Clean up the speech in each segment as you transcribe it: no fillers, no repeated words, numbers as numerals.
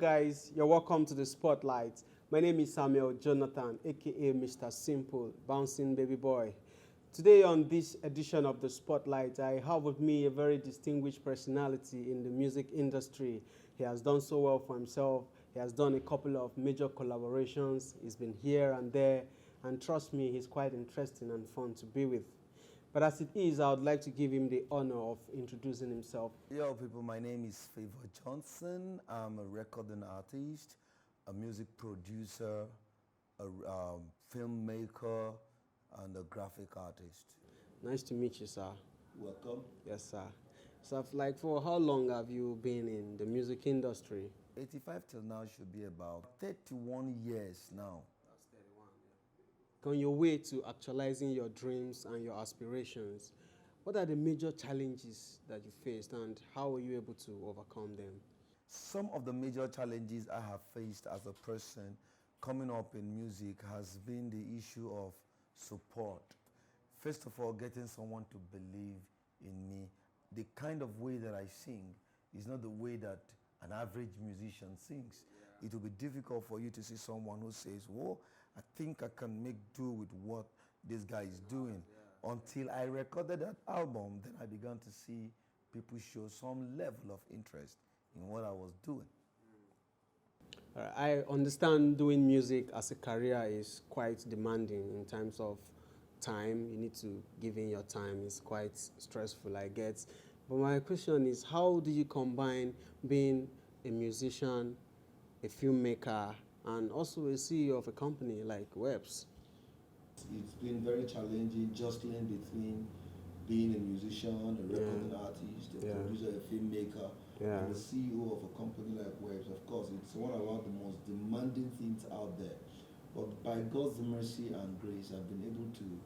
guys, you're welcome to the Spotlight. My name is Samuel Jonathan, aka Mr. Simple, Bouncing Baby Boy. Today on this edition of the Spotlight, I have with me a very distinguished personality in the music industry. He has done so well for himself. He has done a couple of major collaborations. He's been here and there, and trust me, he's quite interesting and fun to be with. But as it is, I would like to give him the honor of introducing himself. Yo, people, my name is Favour Johnson. I'm a recording artist, a music producer, a filmmaker, and a graphic artist. Nice to meet you, sir. Welcome. Yes, sir. So, like, for how long have you been in the music industry? 85 till now should be about 31 years now. On your way to actualizing your dreams and your aspirations, what are the major challenges that you faced and how were you able to overcome them? Some of the major challenges I have faced as a person coming up in music has been the issue of support. First of all, getting someone to believe in me. The kind of way that I sing is not the way that an average musician sings. Yeah. It will be difficult for you to see someone who says, whoa, I think I can make do with what this guy is doing. Yeah. Until I recorded that album, then I began to see people show some level of interest in what I was doing. I understand doing music as a career is quite demanding in terms of time. You need to give in your time. It's quite stressful, I guess. But my question is, how do you combine being a musician, a filmmaker, and also a CEO of a company like Webs? It's been very challenging, jostling between being a musician, a recording artist, a producer, a filmmaker, and the CEO of a company like Webs. Of course, it's one of the most demanding things out there. But by God's mercy and grace, I've been able to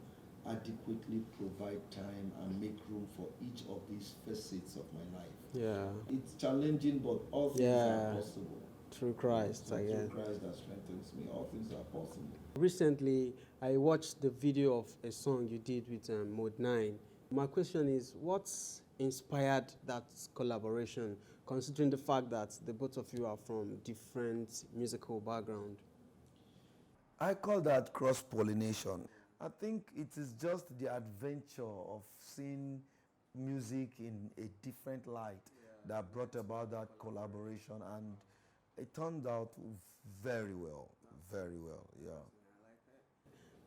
adequately provide time and make room for each of these facets of my life. Yeah. It's challenging, but all things are possible. Through Christ, I guess. Through Christ that strengthens me, all things are possible. Recently, I watched the video of a song you did with Mode 9. My question is, what's inspired that collaboration, considering the fact that the both of you are from different musical background? I call that cross-pollination. I think it is just the adventure of seeing music in a different light that brought about that collaboration, and it turned out very well, yeah.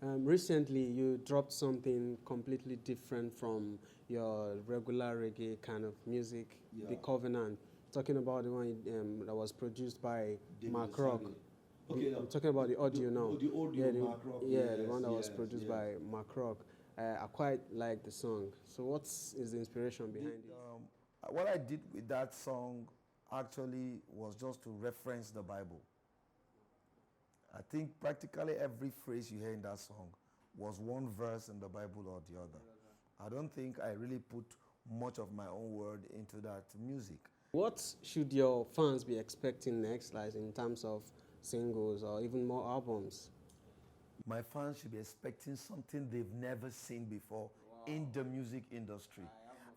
Recently, you dropped something completely different from your regular reggae kind of music, The Covenant. Talking about the one that was produced by Mark Rock. Okay, I'm talking about the audio now. The audio, Mark Rock. The one that was produced by Mark Rock. I quite like the song. So what is the inspiration behind it? What I did with that song actually was just to reference the Bible. I think practically every phrase you hear in that song was one verse in the Bible or the other. I don't think I really put much of my own word into that music. What should your fans be expecting next, like in terms of singles or even more albums? My fans should be expecting something they've never seen before in the music industry.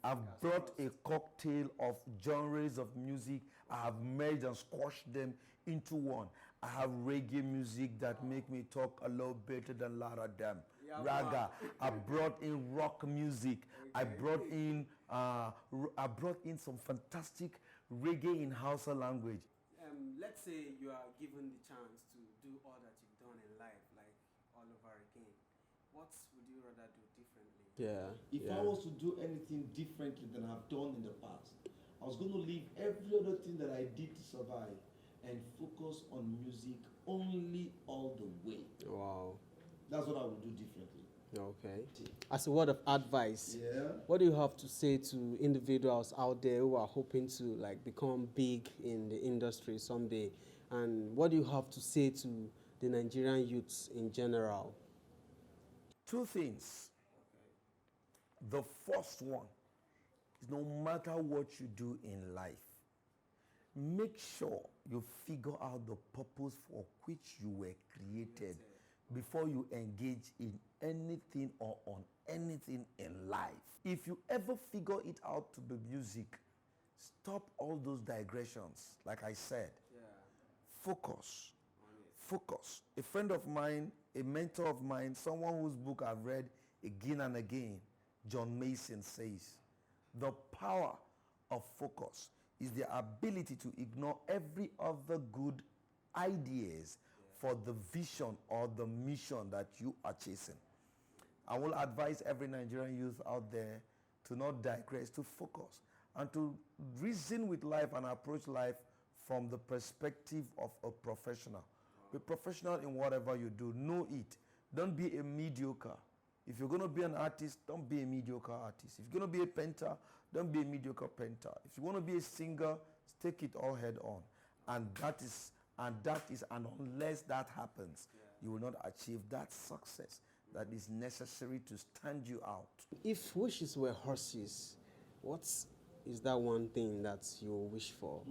I've brought a cocktail of genres of music. I have merged and squashed them into one. I have reggae music that make me talk a lot better than Lara Dam. Raga. I brought in rock music. I brought in some fantastic reggae in Hausa language. Let's say you are given the chance to do all that you've done in life, like all over again. What would you rather do differently? If I was to do anything differently than I've done in the past, I was going to leave every other thing that I did to survive and focus on music only all the way. Wow. That's what I would do differently. Okay. As a word of advice, what do you have to say to individuals out there who are hoping to like become big in the industry someday? And what do you have to say to the Nigerian youths in general? Two things. The first one is, no matter what you do in life, make sure you figure out the purpose for which you were created before you engage in anything or on anything in life. If you ever figure it out to be music, stop all those digressions, like I said, focus. Focus. A friend of mine, a mentor of mine, someone whose book I've read again and again, John Mason says, the power of focus is the ability to ignore every other good ideas for the vision or the mission that you are chasing. I will advise every Nigerian youth out there to not digress, to focus, and to reason with life and approach life from the perspective of a professional. Be professional in whatever you do. Know it. Don't be a mediocre. If you're going to be an artist, don't be a mediocre artist. If you're going to be a painter, don't be a mediocre painter. If you want to be a singer, take it all head on. And unless that happens, you will not achieve that success that is necessary to stand you out. If wishes were horses, what is that one thing that you wish for?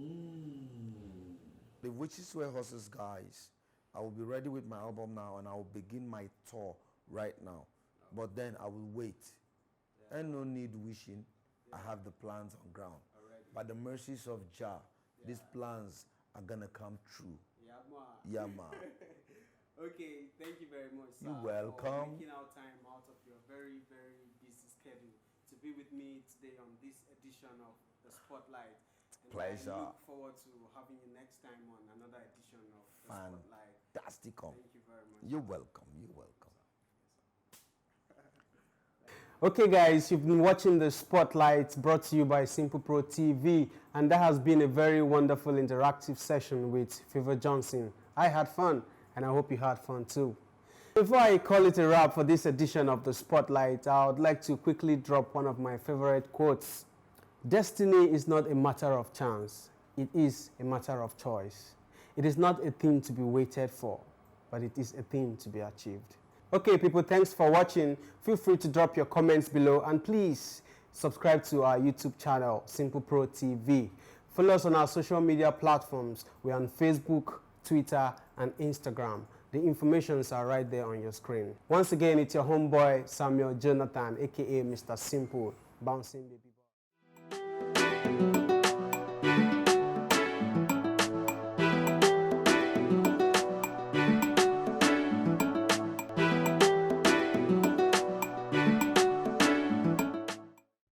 The wishes were horses, guys. I will be ready with my album now, and I will begin my tour right now. But then I will wait. And no need wishing. I have the plans on ground. By the mercies of Jah, these plans are gonna come true. Yeah, man. Okay, thank you very much, sir. You're welcome. For making our time out of your very, very busy schedule to be with me today on this edition of The Spotlight. And Pleasure. I look forward to having you next time on another edition of The Spotlight. Fantastic. Thank you very much. You're welcome. You're welcome. Okay guys, you've been watching The Spotlight brought to you by Simple Pro TV, and that has been a very wonderful interactive session with Favour Johnson. I had fun, and I hope you had fun too. Before I call it a wrap for this edition of The Spotlight, I would like to quickly drop one of my favorite quotes. Destiny is not a matter of chance, it is a matter of choice. It is not a thing to be waited for, but it is a thing to be achieved. Okay people, thanks for watching. Feel free to drop your comments below, and please subscribe to our YouTube channel, Simple Pro TV. Follow us on our social media platforms. We're on Facebook, Twitter, and Instagram. The informations are right there on your screen. Once again, it's your homeboy, Samuel Jonathan, aka Mr. Simple, bouncing baby.